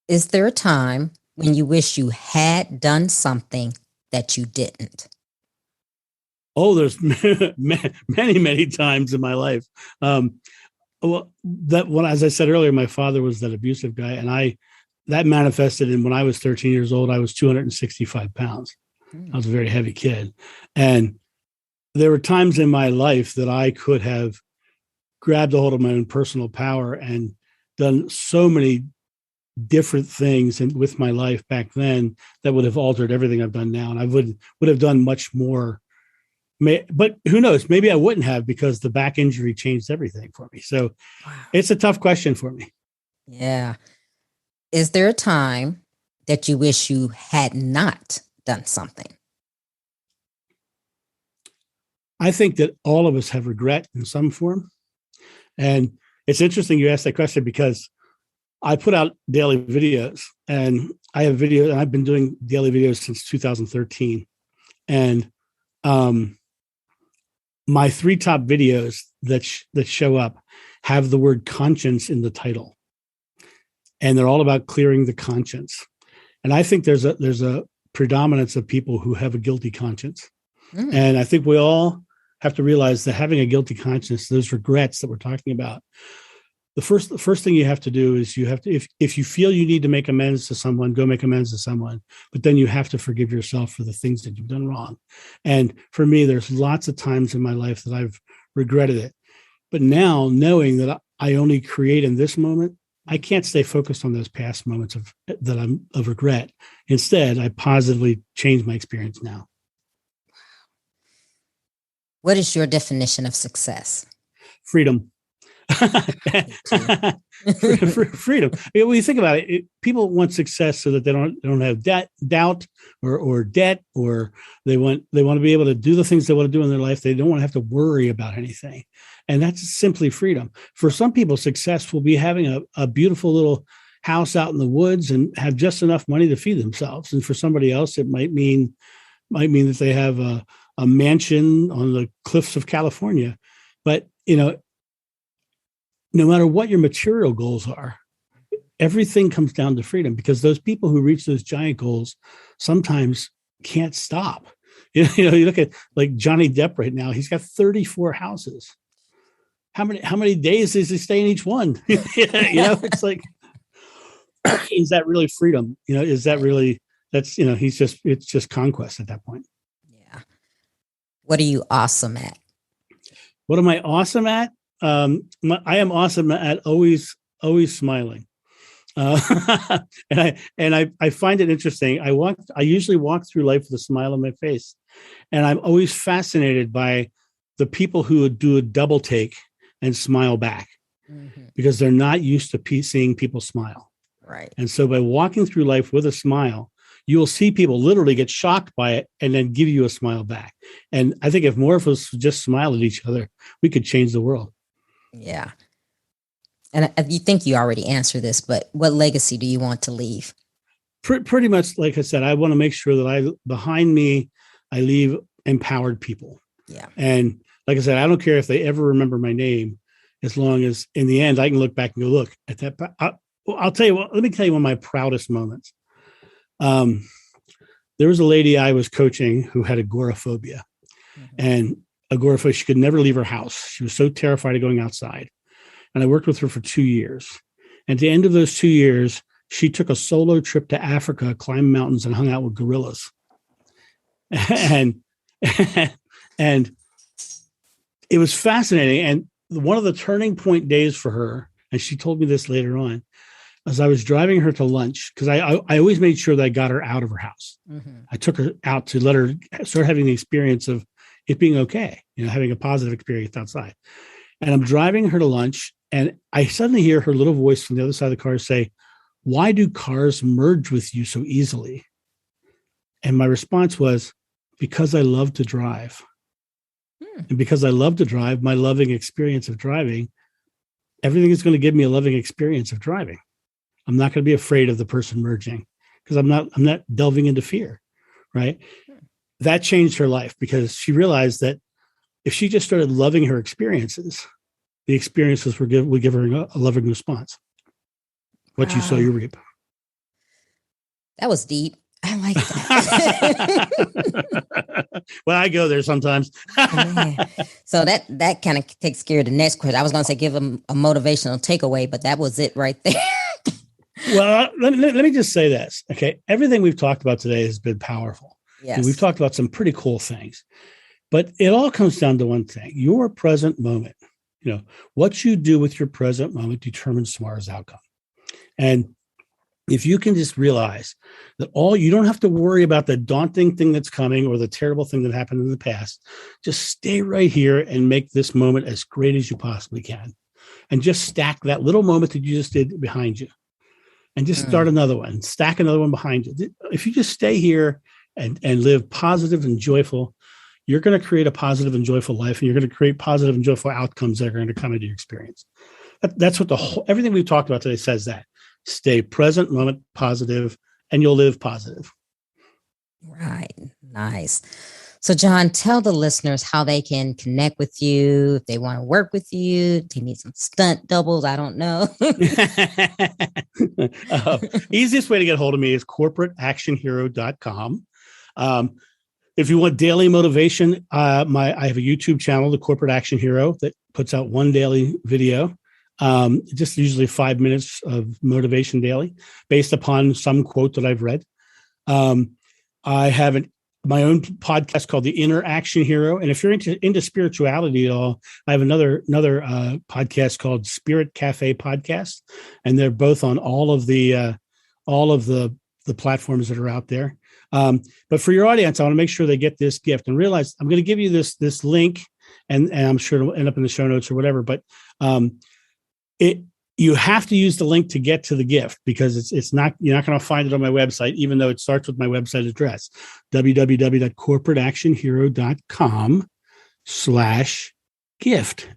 Is there a time when you wish you had done something that you didn't? Oh, there's many, many times in my life. As I said earlier, my father was that abusive guy, and that manifested in when I was 13 years old, I was 265 pounds. I was a very heavy kid. And there were times in my life that I could have grabbed a hold of my own personal power and done so many different things with my life back then that would have altered everything I've done now. And I would have done much more. But who knows? Maybe I wouldn't have, because the back injury changed everything for me. So It's a tough question for me. Yeah. Is there a time that you wish you had not done something? I think that all of us have regret in some form. And it's interesting you asked that question, because I put out daily videos, and I have videos, and I've been doing daily videos since 2013. And my 3 top videos that show up have the word conscience in the title. And they're all about clearing the conscience. And I think there's a predominance of people who have a guilty conscience. And I think we all have to realize that having a guilty conscience, those regrets that we're talking about, the first thing you have to do is you have to, if you feel you need to make amends to someone, go make amends to someone, but then you have to forgive yourself for the things that you've done wrong. And for me, there's lots of times in my life that I've regretted it. But now, knowing that I only create in this moment, I can't stay focused on those past moments of regret. Instead, I positively change my experience now. What is your definition of success? Freedom. Freedom. When you think about it, people want success so that they don't have doubt or debt, or they want to be able to do the things they want to do in their life. They don't want to have to worry about anything, and that's simply freedom. For some people, success will be having a beautiful little house out in the woods and have just enough money to feed themselves. And for somebody else, it might mean that they have a mansion on the cliffs of California. But no matter what your material goals are, everything comes down to freedom, because those people who reach those giant goals sometimes can't stop. You look at like Johnny Depp right now, he's got 34 houses. How many days does he stay in each one? It's like, is that really freedom? Is that really, it's just conquest at that point. Yeah. What are you awesome at? What am I awesome at? I am awesome at always smiling. And I find it interesting. I usually walk through life with a smile on my face, and I'm always fascinated by the people who would do a double take and smile back, because they're not used to seeing people smile. Right. And so by walking through life with a smile, you will see people literally get shocked by it and then give you a smile back. And I think if more of us just smile at each other, we could change the world. Yeah. And you think you already answered this, but what legacy do you want to leave? Pretty much, like I said, I want to make sure that behind me, I leave empowered people. Yeah. And like I said, I don't care if they ever remember my name, as long as in the end, I can look back and go, look at that. I'll tell you what, let me tell you one of my proudest moments. There was a lady I was coaching who had agoraphobia, and agoraphobia, she could never leave her house. She was so terrified of going outside. And I worked with her for 2 years. And at the end of those 2 years, she took a solo trip to Africa, climbed mountains, and hung out with gorillas. And it was fascinating. And one of the turning point days for her, and she told me this later on, as I was driving her to lunch, because I always made sure that I got her out of her house. I took her out to let her start having the experience of it being okay, having a positive experience outside. And I'm driving her to lunch, and I suddenly hear her little voice from the other side of the car say, "Why do cars merge with you so easily?" And my response was, "Because I love to drive." And because I love to drive, my loving experience of driving, everything is going to give me a loving experience of driving. I'm not going to be afraid of the person merging, because I'm not delving into fear, right? That changed her life, because she realized that if she just started loving her experiences, the experiences would give her a loving response. What you sow, you reap. That was deep. I like that. Well, I go there sometimes. So that kind of takes care of the next question. I was going to say give them a motivational takeaway, but that was it right there. Well, let me just say this. Okay. Everything we've talked about today has been powerful. Yes. And we've talked about some pretty cool things, but it all comes down to one thing: your present moment. What you do with your present moment determines tomorrow's outcome. And if you can just realize that you don't have to worry about the daunting thing that's coming or the terrible thing that happened in the past, just stay right here and make this moment as great as you possibly can. And just stack that little moment that you just did behind you, and just start another one, stack another one behind you. If you just stay here and live positive and joyful, you're going to create a positive and joyful life, and you're going to create positive and joyful outcomes that are going to come into your experience. That's what everything we've talked about today says. That stay present moment positive, and you'll live positive. Right. Nice. So, John, tell the listeners how they can connect with you, if they want to work with you, they need some stunt doubles. I don't know. Easiest way to get a hold of me is corporateactionhero.com. If you want daily motivation, I have a YouTube channel, The Corporate Action Hero, that puts out one daily video. Just usually 5 minutes of motivation daily based upon some quote that I've read. I have my own podcast called The Inner Action Hero. And if you're into spirituality at all, I have another podcast called Spirit Cafe Podcast. And they're both on all of the platforms that are out there. But for your audience, I want to make sure they get this gift and realize I'm going to give you this link, and I'm sure it'll end up in the show notes or whatever. But you have to use the link to get to the gift, because you're not going to find it on my website, even though it starts with my website address, www.corporateactionhero.com/gift,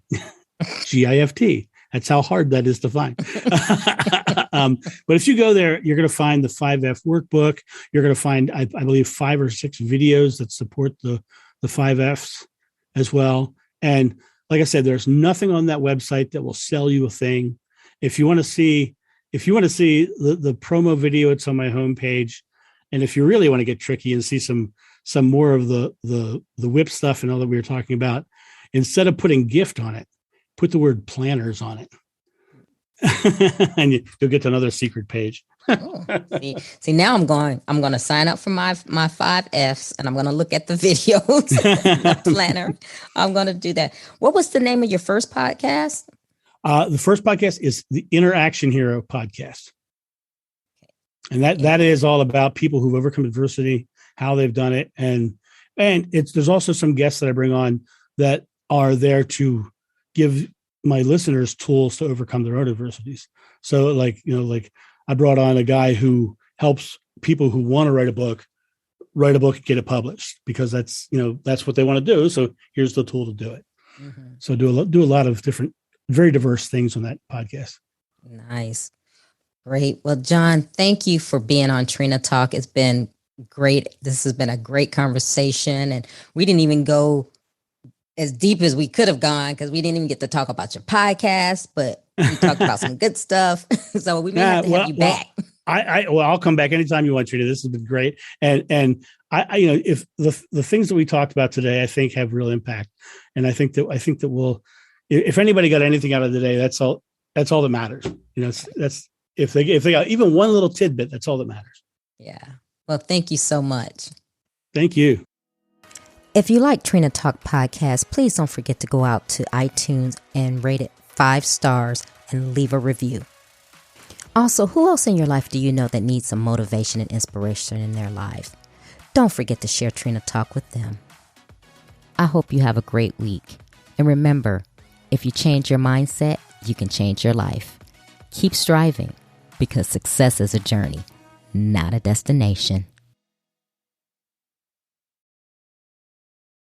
GIFT. That's how hard that is to find. But if you go there, you're going to find the 5F workbook. You're going to find, I believe, 5 or 6 videos that support the 5Fs as well. And like I said, there's nothing on that website that will sell you a thing. If you want to see the promo video, it's on my homepage. And if you really want to get tricky and see some more of the whip stuff and all that we were talking about, instead of putting gift on it, put the word planners on it. And you'll get to another secret page. Oh, see, now I'm going to sign up for my 5Fs, and I'm going to look at the videos, my planner. I'm going to do that. What was the name of your first podcast? The first podcast is the Interaction Hero podcast. And that is all about people who've overcome adversity, how they've done it. And there's also some guests that I bring on that are there to give my listeners tools to overcome their own adversities. So like I brought on a guy who helps people who want to write a book and get it published, because that's what they want to do. So here's the tool to do it. Mm-hmm. So do a lot of different, very diverse things on that podcast. Nice. Great. Well, John, thank you for being on Trina Talk. It's been great. This has been a great conversation, and we didn't even go as deep as we could have gone, because we didn't even get to talk about your podcast, but we talked about some good stuff. So we may have to have you back. I'll come back anytime you want, Trina. This has been great. And if the things that we talked about today, I think have real impact. And I think that we'll, if anybody got anything out of the day, that's all that matters. That's if they got even one little tidbit, that's all that matters. Yeah. Well, thank you so much. Thank you. If you like Trina Talk podcast, please don't forget to go out to iTunes and rate it 5 stars and leave a review. Also, who else in your life do you know that needs some motivation and inspiration in their lives? Don't forget to share Trina Talk with them. I hope you have a great week. And remember, if you change your mindset, you can change your life. Keep striving, because success is a journey, not a destination.